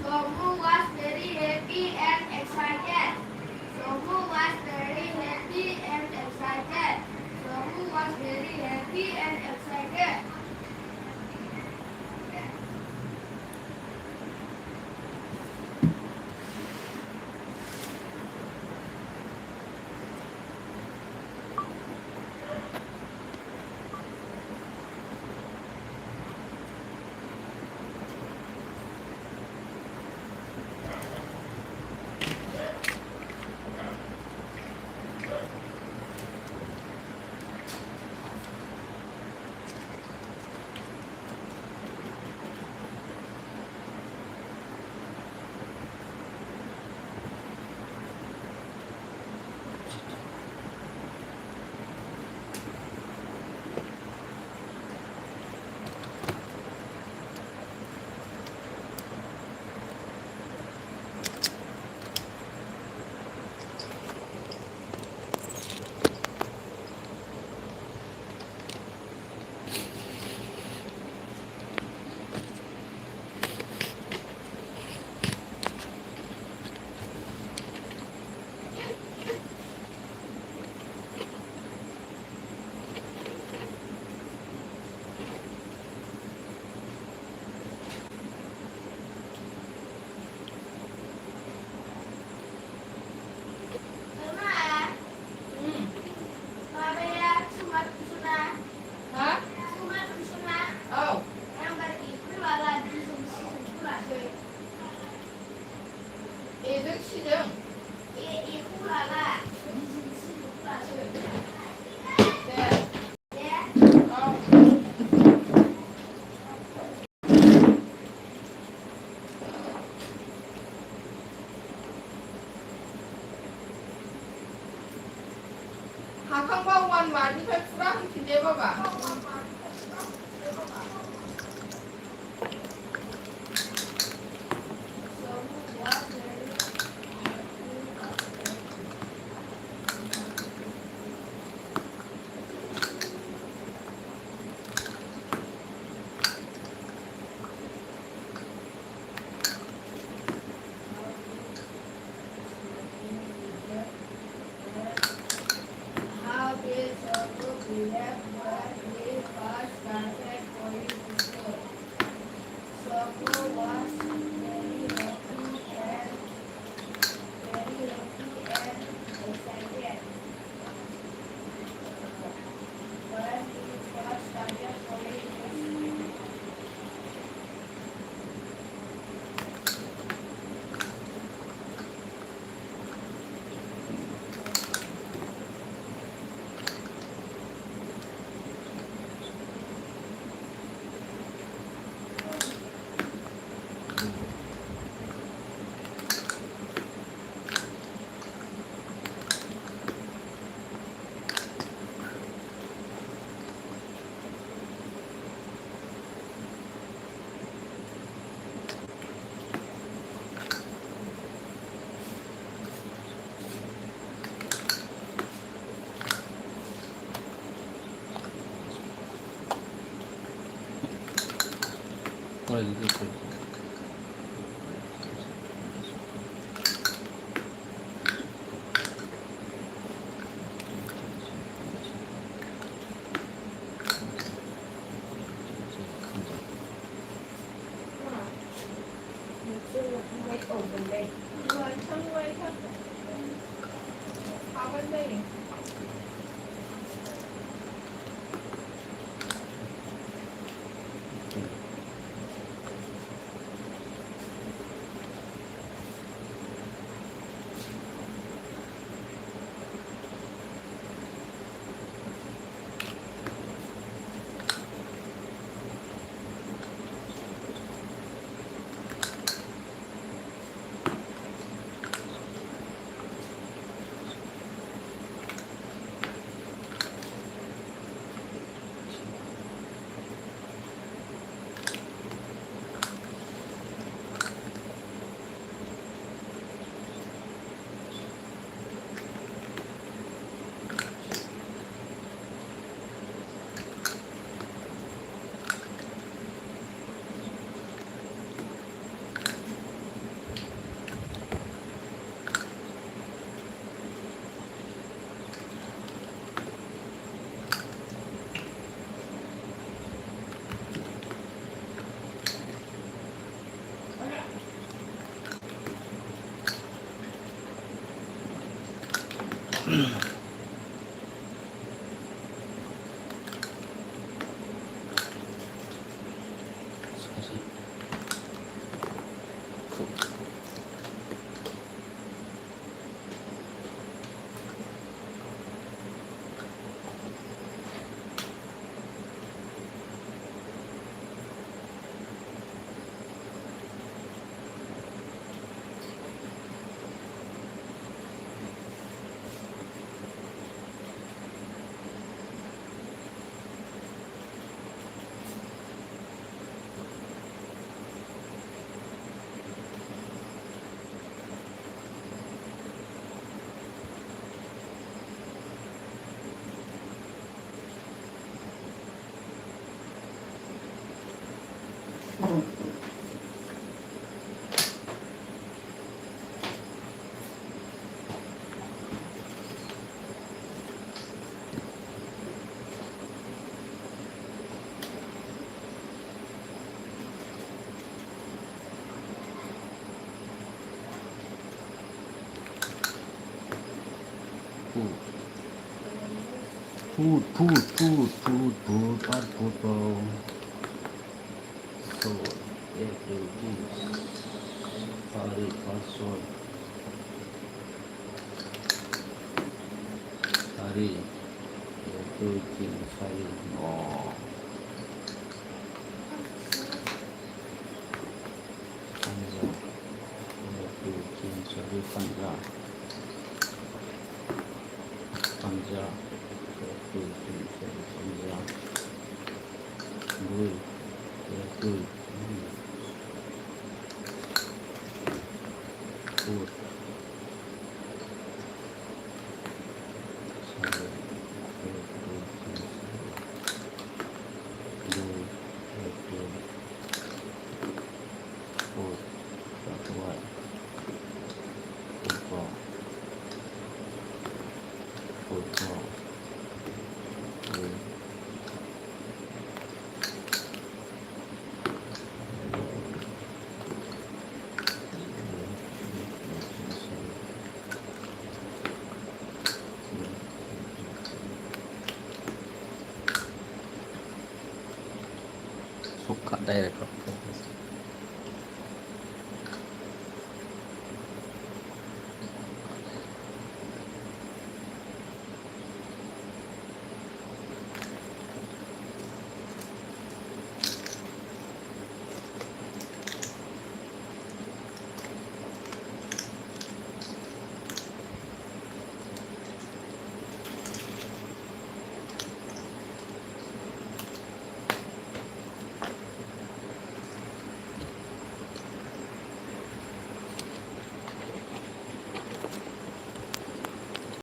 Somu was very happy and excited. Somu was very happy and excited. Somu was very happy and excited. Suna, Mabaya, Sumat Suna, Hả? Sumat Suna. Ồ, Em gọi ý cứ là đi dùng sử là chơi. 이득 시정. Ý cứ là đi dùng sử là chơi. 네. Yeah. 어. 하강방원 많이 펼프랑 기대봐봐. How did Somu react when we first started going to school? Somu was very happy and excited. When we first started going to school. 이거 이거 청구에 켰어. 밥은데. พูดปัดพูดเบาโซดเอฟดูพูดฟาริปัดโซดฟาริเอฟดูกินฟาริอ๋อฟันจาเอฟดูกินฟาริฟันจาฟันจาเอฟดูกินฟาริฟันจาดูเอฟดูพูด สุขะได้เลยครับ